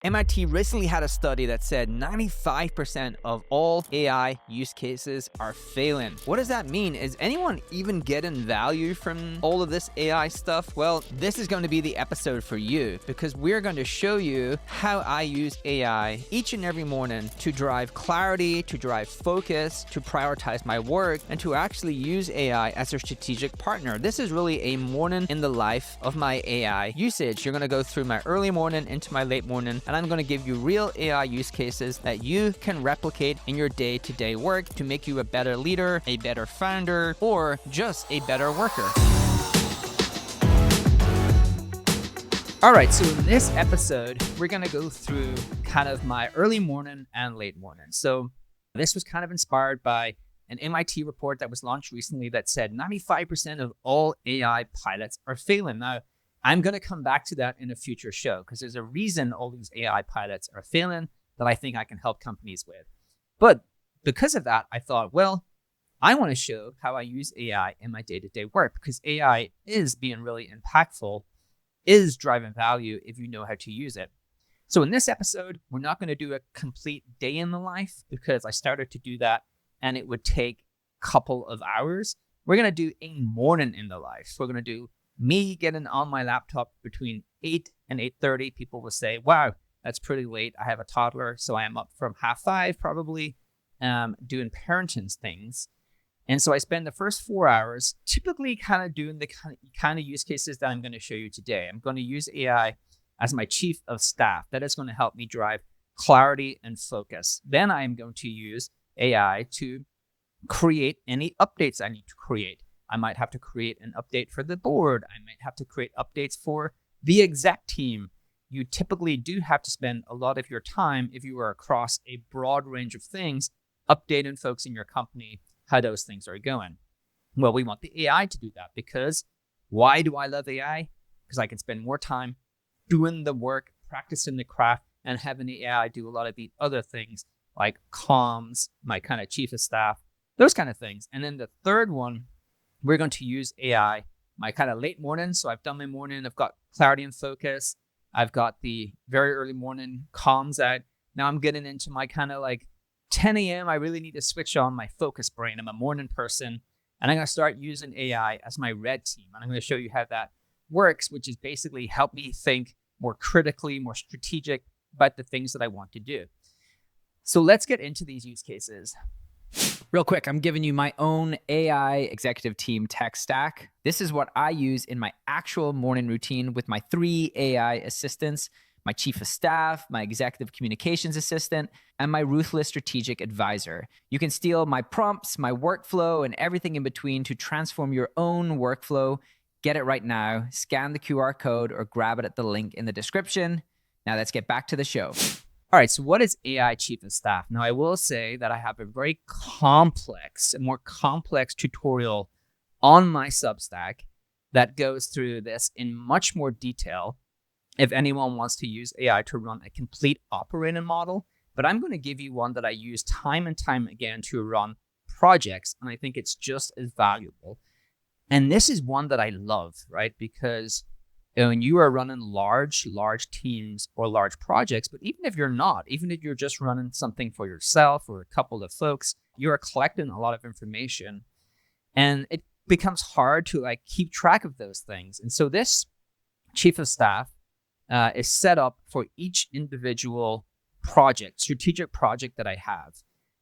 MIT recently had a study that said 95% of all AI use cases are failing. What does that mean? Is anyone even getting value from all of this AI stuff? Well, this is going to be the episode for you because we're going to show you how I use AI each and every morning to drive clarity, to drive focus, to prioritize my work, and to actually use AI as a strategic partner. This is really a morning in the life of my AI usage. You're going to go through my early morning into my late morning, and I'm going to give you real AI use cases that you can replicate in your day-to-day work to make you a better leader, a better founder, or just a better worker. All right, so in this episode, we're going to go through kind of my early morning and late morning. So this was kind of inspired by an MIT report that was launched recently that said 95% of all AI pilots are failing. Now, I'm going to come back to that in a future show because there's a reason all these AI pilots are failing that I think I can help companies with. But because of that, I thought, well, I want to show how I use AI in my day-to-day work because AI is being really impactful, is driving value if you know how to use it. So in this episode, we're not going to do a complete day in the life because I started to do that and it would take a couple of hours. We're going to do a morning in the life. We're going to do me getting on my laptop between 8 and 8:30. People will say, wow, that's pretty late. I have a toddler, so I am up from 4:30 probably doing parenting things. And so I spend the first 4 hours typically kind of doing the kind of use cases that I'm going to show you today. I'm going to use AI as my chief of staff. That is going to help me drive clarity and focus. Then I am going to use AI to create any updates I need to create. I might have to create an update for the board. I might have to create updates for the exec team. You typically do have to spend a lot of your time, if you are across a broad range of things, updating folks in your company how those things are going. Well, we want the AI to do that because why do I love AI? Because I can spend more time doing the work, practicing the craft, and having the AI do a lot of the other things like comms, my kind of chief of staff, those kind of things. And then the third one, we're going to use AI, my kind of late morning. So I've done my morning, I've got clarity and focus. I've got the very early morning comms out. Now I'm getting into my kind of like 10 a.m. I really need to switch on my focus brain. I'm a morning person and I'm going to start using AI as my red team. And I'm going to show you how that works, which is basically help me think more critically, more strategic about the things that I want to do. So let's get into these use cases. Real quick, I'm giving you my own AI executive team tech stack. This is what I use in my actual morning routine with my 3 AI assistants, my chief of staff, my executive communications assistant, and my ruthless strategic advisor. You can steal my prompts, my workflow, and everything in between to transform your own workflow. Get it right now. Scan the QR code or grab it at the link in the description. Now let's get back to the show. All right, so what is AI Chief of Staff? Now, I will say that I have a very complex, a more complex tutorial on my Substack that goes through this in much more detail if anyone wants to use AI to run a complete operating model. But I'm going to give you one that I use time and time again to run projects, and I think it's just as valuable. And this is one that I love, right? Because when you are running large teams or large projects, but even if you're not, even if you're just running something for yourself or a couple of folks, you're collecting a lot of information and it becomes hard to like keep track of those things. And so this chief of staff is set up for each individual project, strategic project that I have.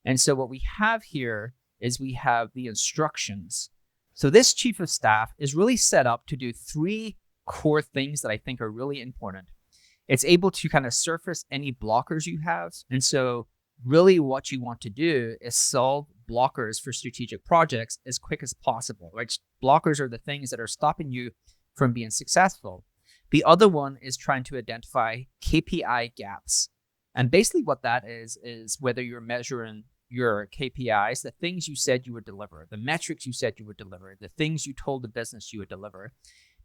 And so what we have here is we have the instructions. So this chief of staff is really set up to do 3 core things that I think are really important. It's able to kind of surface any blockers you have. And so really what you want to do is solve blockers for strategic projects as quick as possible, right? Blockers are the things that are stopping you from being successful. The other one is trying to identify KPI gaps. And basically what that is whether you're measuring your KPIs, the things you said you would deliver, the metrics you said you would deliver, the things you told the business you would deliver.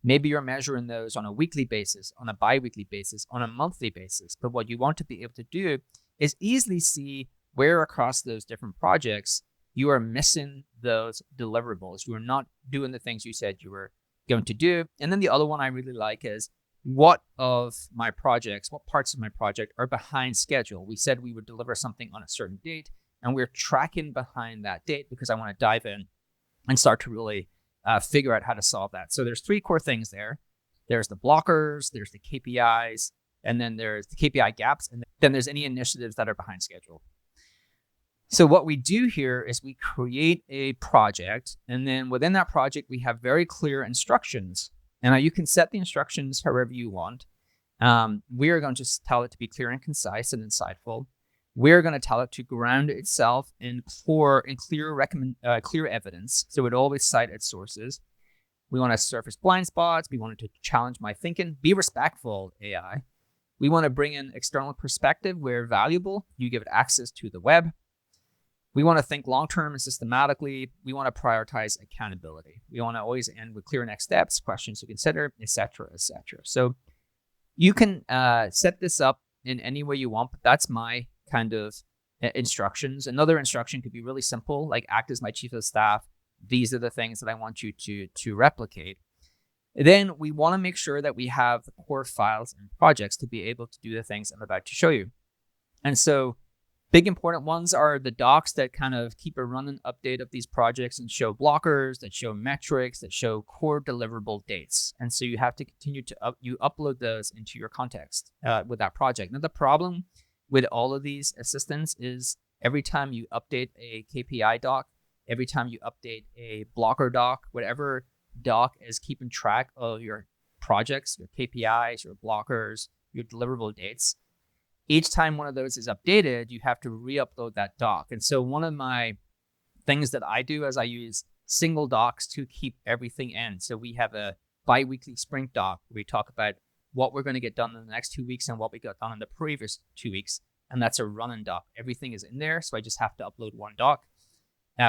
Maybe you're measuring those on a weekly basis, on a bi-weekly basis, on a monthly basis. But what you want to be able to do is easily see where across those different projects you are missing those deliverables. You are not doing the things you said you were going to do. And then the other one I really like is what parts of my project are behind schedule. We said we would deliver something on a certain date, and we're tracking behind that date because I want to dive in and start to really figure out how to solve that. So there's 3 core things there. There's the blockers, there's the KPIs, and then there's the KPI gaps, and then there's any initiatives that are behind schedule. So what we do here is we create a project, and then within that project, we have very clear instructions. And now you can set the instructions however you want. We are going to just tell it to be clear and concise and insightful. We're going to tell it to ground itself in clear evidence. So it always cite its sources. We want to surface blind spots. We want it to challenge my thinking. Be respectful, AI. We want to bring in external perspective where valuable. You give it access to the web. We want to think long-term and systematically. We want to prioritize accountability. We want to always end with clear next steps, questions to consider, etc., etc. So you can set this up in any way you want, but that's my kind of instructions. Another instruction could be really simple, like act as my chief of staff. These are the things that I want you to replicate. Then we want to make sure that we have the core files and projects to be able to do the things I'm about to show you. And so big important ones are the docs that kind of keep a running update of these projects and show blockers, that show metrics, that show core deliverable dates. And so you have to continue to upload those into your context with that project. Now the problem with all of these assistants is every time you update a KPI doc, every time you update a blocker doc, whatever doc is keeping track of your projects, your KPIs, your blockers, your deliverable dates, each time one of those is updated, you have to re-upload that doc. And so one of my things that I do is I use single docs to keep everything in. So we have a bi-weekly sprint doc where we talk about what we're going to get done in the next 2 weeks and what we got done in the previous 2 weeks. And that's a running doc. Everything is in there. So I just have to upload one doc.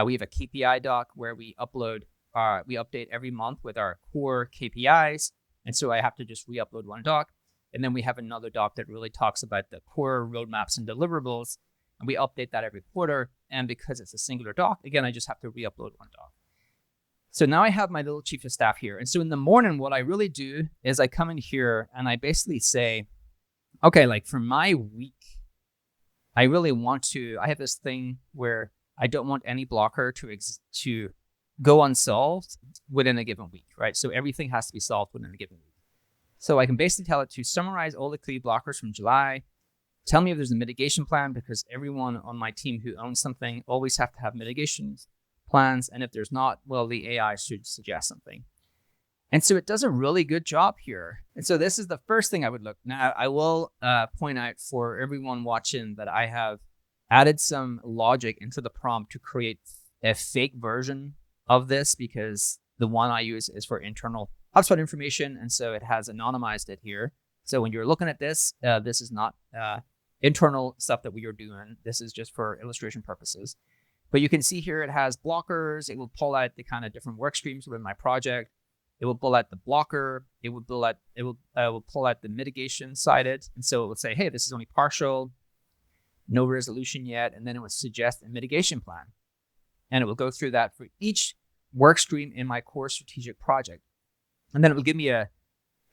We have a KPI doc where we update every month with our core KPIs. And so I have to just re-upload one doc. And then we have another doc that really talks about the core roadmaps and deliverables. And we update that every quarter. And because it's a singular doc, again, I just have to re-upload one doc. So now I have my little chief of staff here. And so in the morning, what I really do is I come in here and I basically say, okay, like for my week, I have this thing where I don't want any blocker to go unsolved within a given week, right? So everything has to be solved within a given week. So I can basically tell it to summarize all the key blockers from July, tell me if there's a mitigation plan, because everyone on my team who owns something always have to have mitigation plans. And if there's not, well, the AI should suggest something. And so it does a really good job here. And so this is the first thing I would look. Now, I will point out for everyone watching that I have added some logic into the prompt to create a fake version of this, because the one I use is for internal HubSpot information. And so it has anonymized it here. So when you're looking at this, this is not internal stuff that we are doing. This is just for illustration purposes. But you can see here it has blockers. It will pull out the kind of different work streams within my project. It will pull out the blocker. It will pull out the mitigation sided. And so it will say, hey, this is only partial, no resolution yet. And then it will suggest a mitigation plan. And it will go through that for each work stream in my core strategic project. And then it will give me a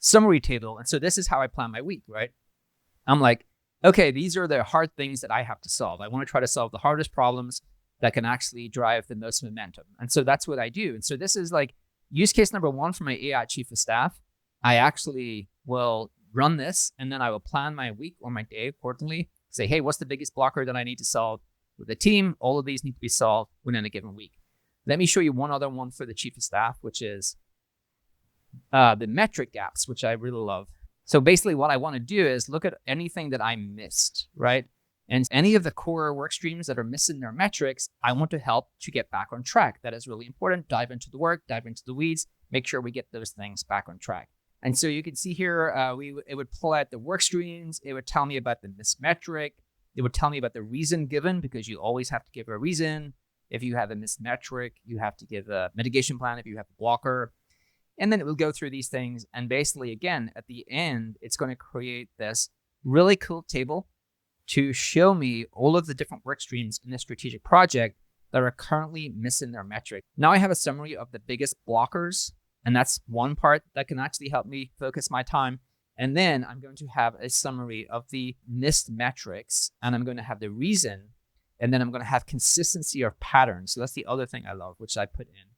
summary table. And so this is how I plan my week, right? I'm like, okay, these are the hard things that I have to solve. I want to try to solve the hardest problems that can actually drive the most momentum. And so that's what I do. And so this is like use case number 1 for my AI chief of staff. I actually will run this, and then I will plan my week or my day accordingly. Say, hey, what's the biggest blocker that I need to solve with the team? All of these need to be solved within a given week. Let me show you one other one for the chief of staff, which is the metric gaps, which I really love. So basically what I want to do is look at anything that I missed, right? And any of the core work streams that are missing their metrics, I want to help to get back on track. That is really important. Dive into the work, dive into the weeds, make sure we get those things back on track. And so you can see here, it would pull out the work streams. It would tell me about the missed metric. It would tell me about the reason given, because you always have to give a reason. If you have a missed metric, you have to give a mitigation plan if you have a blocker. And then it will go through these things. And basically, again, at the end, it's going to create this really cool table to show me all of the different work streams in this strategic project that are currently missing their metric. Now I have a summary of the biggest blockers, and that's one part that can actually help me focus my time. And then I'm going to have a summary of the missed metrics, and I'm going to have the reason, and then I'm going to have consistency of patterns. So that's the other thing I love, which I put in,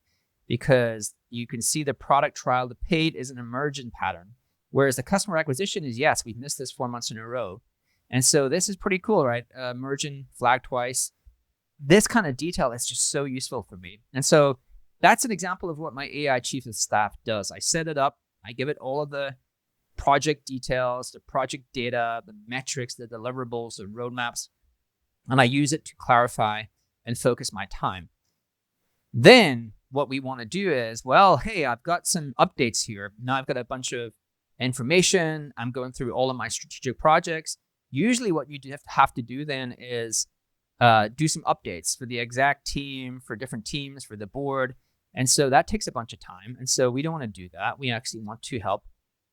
because you can see the product trial, the paid is an emergent pattern, whereas the customer acquisition is, yes, we've missed this 4 months in a row. And so this is pretty cool, right? Emergent, flagged twice. This kind of detail is just so useful for me. And so that's an example of what my AI chief of staff does. I set it up, I give it all of the project details, the project data, the metrics, the deliverables, the roadmaps, and I use it to clarify and focus my time. Then what we want to do is, well, hey, I've got some updates here. Now I've got a bunch of information. I'm going through all of my strategic projects. Usually what you have to do then is do some updates for the exec team, for different teams, for the board. And so that takes a bunch of time. And so we don't want to do that. We actually want to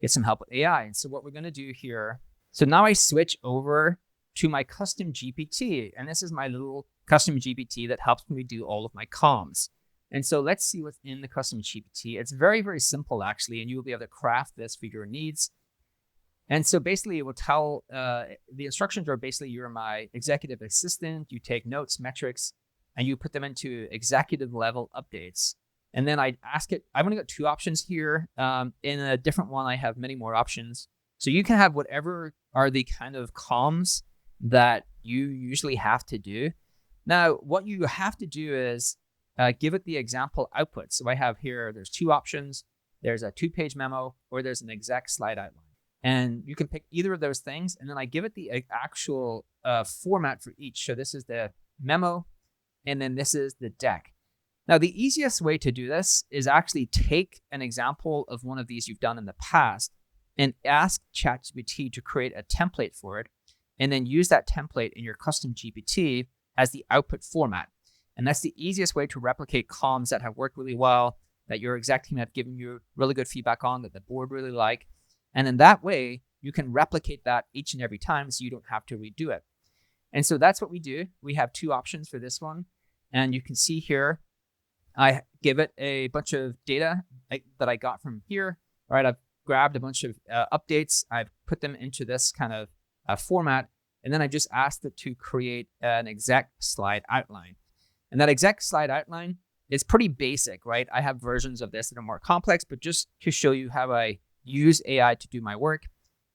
get some help with AI. And so what we're going to do here, so now I switch over to my custom GPT. And this is my little custom GPT that helps me do all of my comms. And so let's see what's in the custom GPT. It's very, very simple, actually, and you'll be able to craft this for your needs. And so basically it will tell, the instructions are basically, you're my executive assistant, you take notes, metrics, and you put them into executive level updates. And then I ask it, I've only got 2 options here. In a different one, I have many more options. So you can have whatever are the kind of comms that you usually have to do. Now, what you have to do is give it the example output. So I have here, there's 2 options. There's a 2-page memo, or there's an exec slide outline. And you can pick either of those things. And then I give it the actual format for each. So this is the memo, and then this is the deck. Now, the easiest way to do this is actually take an example of one of these you've done in the past and ask ChatGPT to create a template for it, and then use that template in your custom GPT as the output format. And that's the easiest way to replicate comms that have worked really well, that your exec team have given you really good feedback on, that the board really like. And in that way, you can replicate that each and every time, so you don't have to redo it. And so that's what we do. We have 2 options for this one. And you can see here, I give it a bunch of data that I got from here. All right, I've grabbed a bunch of updates. I've put them into this kind of format. And then I just asked it to create an exec slide outline. And that exec slide outline is pretty basic, right? I have versions of this that are more complex, but just to show you how I use AI to do my work,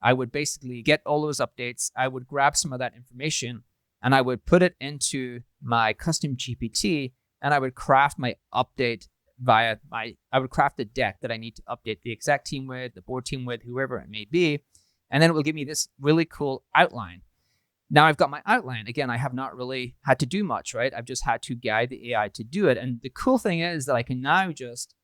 I would basically get all those updates. I would grab some of that information and I would put it into my custom GPT, and I would craft my update I would craft a deck that I need to update the exec team with, the board team with, whoever it may be. And then it will give me this really cool outline. Now I've got my outline. Again, I have not really had to do much, right? I've just had to guide the AI to do it. And the cool thing is that I can now just,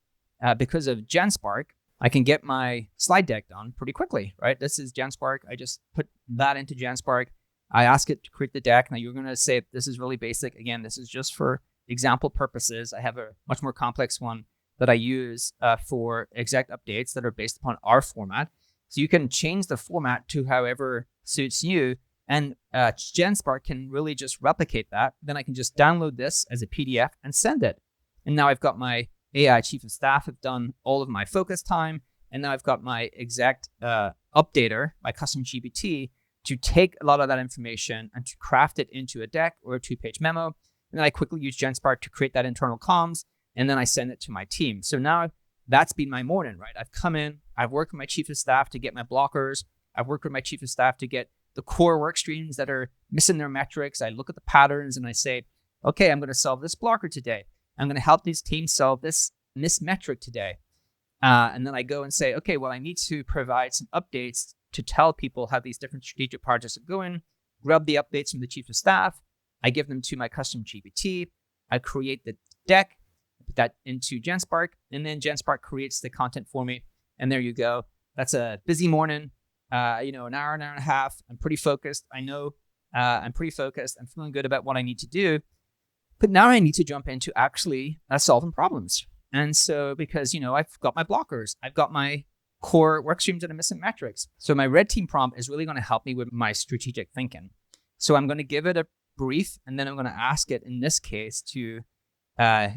because of GenSpark, I can get my slide deck done pretty quickly, right? This is GenSpark. I just put that into GenSpark. I ask it to create the deck. Now you're going to say this is really basic. Again, this is just for example purposes. I have a much more complex one that I use for exec updates that are based upon our format. So you can change the format to however suits you. And GenSpark can really just replicate that. Then I can just download this as a PDF and send it. And now I've got my AI chief of staff have done all of my focus time. And now I've got my exec updater, my custom GPT, to take a lot of that information and to craft it into a deck or a 2-page memo. And then I quickly use GenSpark to create that internal comms. And then I send it to my team. So now that's been my morning, right? I've come in, I've worked with my chief of staff to get my blockers. I've worked with my chief of staff to get the core work streams that are missing their metrics. I look at the patterns and I say, okay, I'm going to solve this blocker today. I'm going to help these teams solve this metric today. And then I go and say, okay, well, I need to provide some updates to tell people how these different strategic projects are going. Grab the updates from the chief of staff. I give them to my custom GPT. I create the deck, put that into GenSpark, and then GenSpark creates the content for me. And there you go. That's a busy morning. An hour and a half. I'm pretty focused. I know I'm pretty focused. I'm feeling good about what I need to do. But now I need to jump into actually solving problems. And so because, I've got my blockers, I've got my core work streams that are missing metrics. So my red team prompt is really going to help me with my strategic thinking. So I'm going to give it a brief, and then I'm going to ask it, in this case, to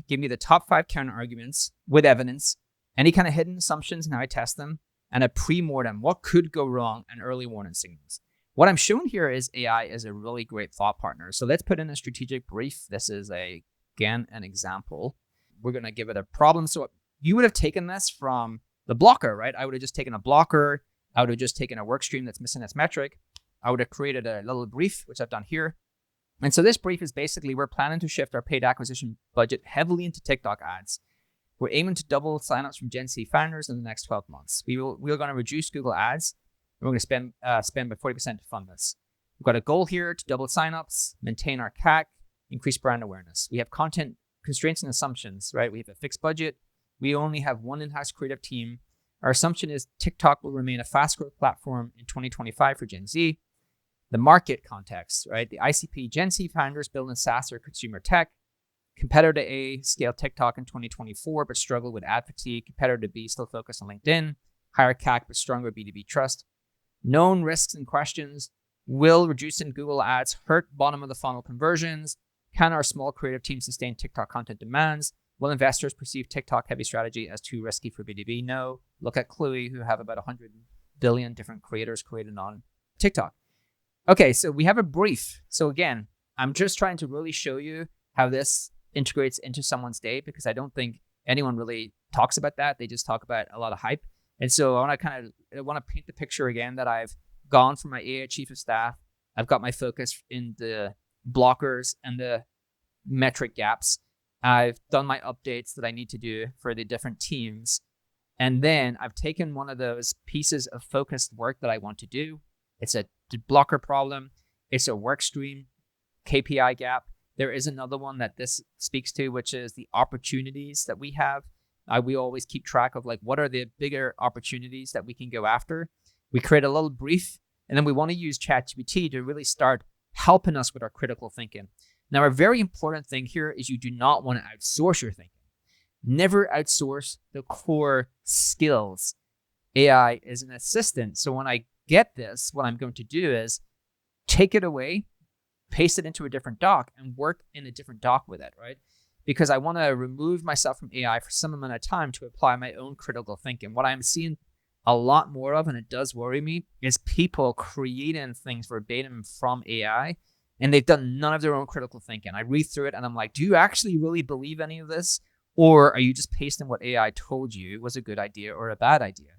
give me the top 5 counter arguments with evidence, any kind of hidden assumptions, and how I test them, and a pre-mortem. What could go wrong and early warning signals. What I'm showing here is AI is a really great thought partner. So let's put in a strategic brief. This is again an example. We're going to give it a problem. So you would have taken this from the blocker, right? I would have just taken a blocker. I would have just taken a work stream that's missing its metric. I would have created a little brief, which I've done here. And so this brief is basically, we're planning to shift our paid acquisition budget heavily into TikTok ads. We're aiming to double signups from Gen Z founders in the next 12 months. We're going to reduce Google ads. And we're going to spend by 40% to fund this. We've got a goal here to double signups, maintain our CAC, increase brand awareness. We have content constraints and assumptions, right? We have a fixed budget. We only have one in-house creative team. Our assumption is TikTok will remain a fast growth platform in 2025 for Gen Z. The market context, right? The ICP Gen Z founders building SaaS or consumer tech. Competitor A scaled TikTok in 2024, but struggled with ad fatigue. Competitor B still focused on LinkedIn. Higher CAC, but stronger B2B trust. Known risks and questions. Will reducing Google ads hurt bottom of the funnel conversions? Can our small creative team sustain TikTok content demands? Will investors perceive TikTok heavy strategy as too risky for B2B? No. Look at Chloe, who have about 100 billion different creators created on TikTok. Okay, so we have a brief. So again, I'm just trying to really show you how this integrates into someone's day, because I don't think anyone really talks about that. They just talk about a lot of hype. And so I want to paint the picture again that I've gone from my AI chief of staff. I've got my focus in the blockers and the metric gaps. I've done my updates that I need to do for the different teams. And then I've taken one of those pieces of focused work that I want to do. It's a blocker problem. It's a work stream KPI gap. There is another one that this speaks to, which is the opportunities that we have. We always keep track of what are the bigger opportunities that we can go after. We create a little brief, and then we want to use ChatGPT to really start helping us with our critical thinking. Now, a very important thing here is you do not want to outsource your thinking. Never outsource the core skills. AI is an assistant. So when I get this, what I'm going to do is take it away, paste it into a different doc, and work in a different doc with it, right? Because I want to remove myself from AI for some amount of time to apply my own critical thinking. What I'm seeing a lot more of, and it does worry me, is people creating things verbatim from AI, and they've done none of their own critical thinking. I read through it and I'm like, do you actually really believe any of this? Or are you just pasting what AI told you was a good idea or a bad idea?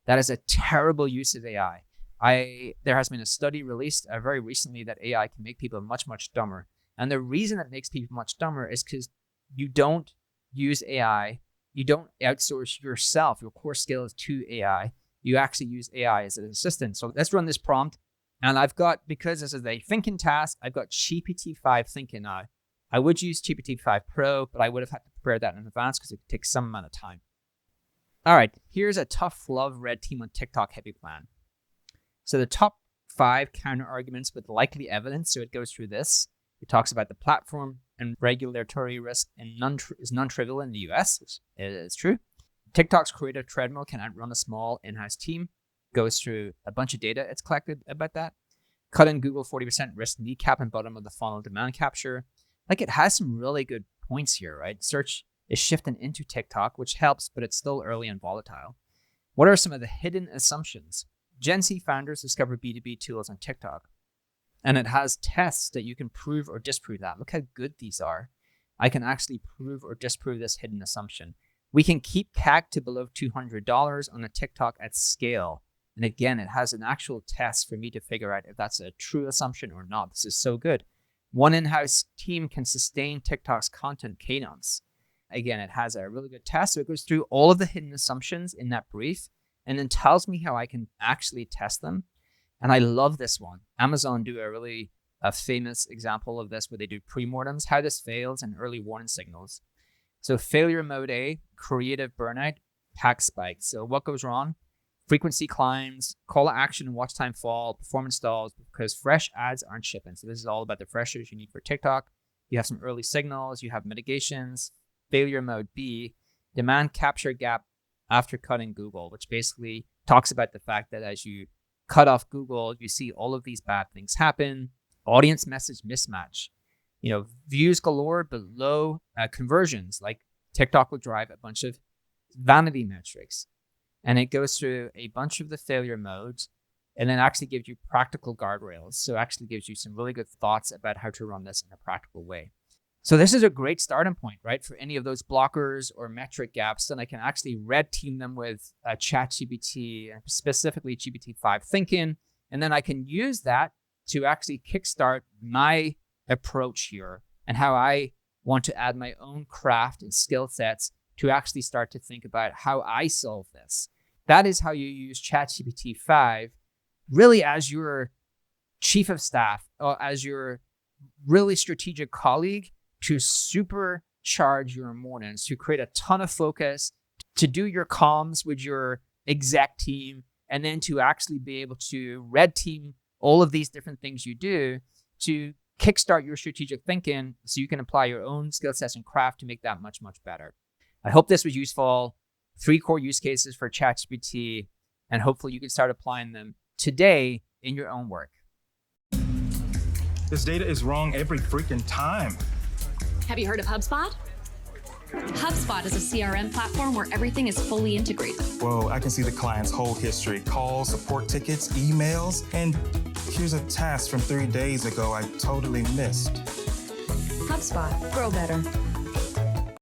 That is a terrible use of AI. There has been a study released very recently that AI can make people much, much dumber. And the reason it makes people much dumber is because you don't use AI. You don't outsource yourself, your core skills to AI. You actually use AI as an assistant. So let's run this prompt. And I've got, because this is a thinking task, I've got GPT-5 thinking now. I would use GPT-5 Pro, but I would have had to prepare that in advance because it takes some amount of time. All right, here's a tough love red team on TikTok heavy plan. So the top 5 counter arguments with likely evidence. So it goes through this. It talks about the platform and regulatory risk and is non-trivial in the US, which is true. TikTok's creative treadmill can outrun a small in-house team. Goes through a bunch of data it's collected about that. Cut in Google 40% risk kneecap and bottom of the funnel demand capture. It has some really good points here, right? Search is shifting into TikTok, which helps, but it's still early and volatile. What are some of the hidden assumptions? Gen Z founders discover B2B tools on TikTok, and it has tests that you can prove or disprove that. Look how good these are. I can actually prove or disprove this hidden assumption. We can keep CAC to below $200 on a TikTok at scale. And again, it has an actual test for me to figure out if that's a true assumption or not. This is so good. One in-house team can sustain TikTok's content cadence. Again, it has a really good test. So it goes through all of the hidden assumptions in that brief and then tells me how I can actually test them. And I love this one. Amazon do a really famous example of this where they do pre-mortems, how this fails and early warning signals. So failure mode A, creative burnout, CAC spike. So what goes wrong? Frequency climbs, call to action and watch time fall, performance stalls because fresh ads aren't shipping. So this is all about the freshers you need for TikTok. You have some early signals, you have mitigations. Failure mode B, demand capture gap after cutting Google, which basically talks about the fact that as you cut off Google, you see all of these bad things happen. Audience message mismatch. Views galore below conversions. Like TikTok will drive a bunch of vanity metrics. and it goes through a bunch of the failure modes and then actually gives you practical guardrails. So actually gives you some really good thoughts about how to run this in a practical way. So this is a great starting point, right? For any of those blockers or metric gaps, then I can actually red team them with ChatGPT, specifically GPT-5 thinking. And then I can use that to actually kickstart my approach here and how I want to add my own craft and skill sets to actually start to think about how I solve this. That is how you use ChatGPT 5 really as your chief of staff or as your really strategic colleague to supercharge your mornings, to create a ton of focus, to do your comms with your exec team, and then to actually be able to red team all of these different things you do to kickstart your strategic thinking so you can apply your own skill sets and craft to make that much, much better. I hope this was useful. 3 core use cases for ChatGPT, and hopefully you can start applying them today in your own work. This data is wrong every freaking time. Have you heard of HubSpot? HubSpot is a CRM platform where everything is fully integrated. Whoa, I can see the client's whole history, calls, support tickets, emails, and here's a task from 3 days ago I totally missed. HubSpot, grow better.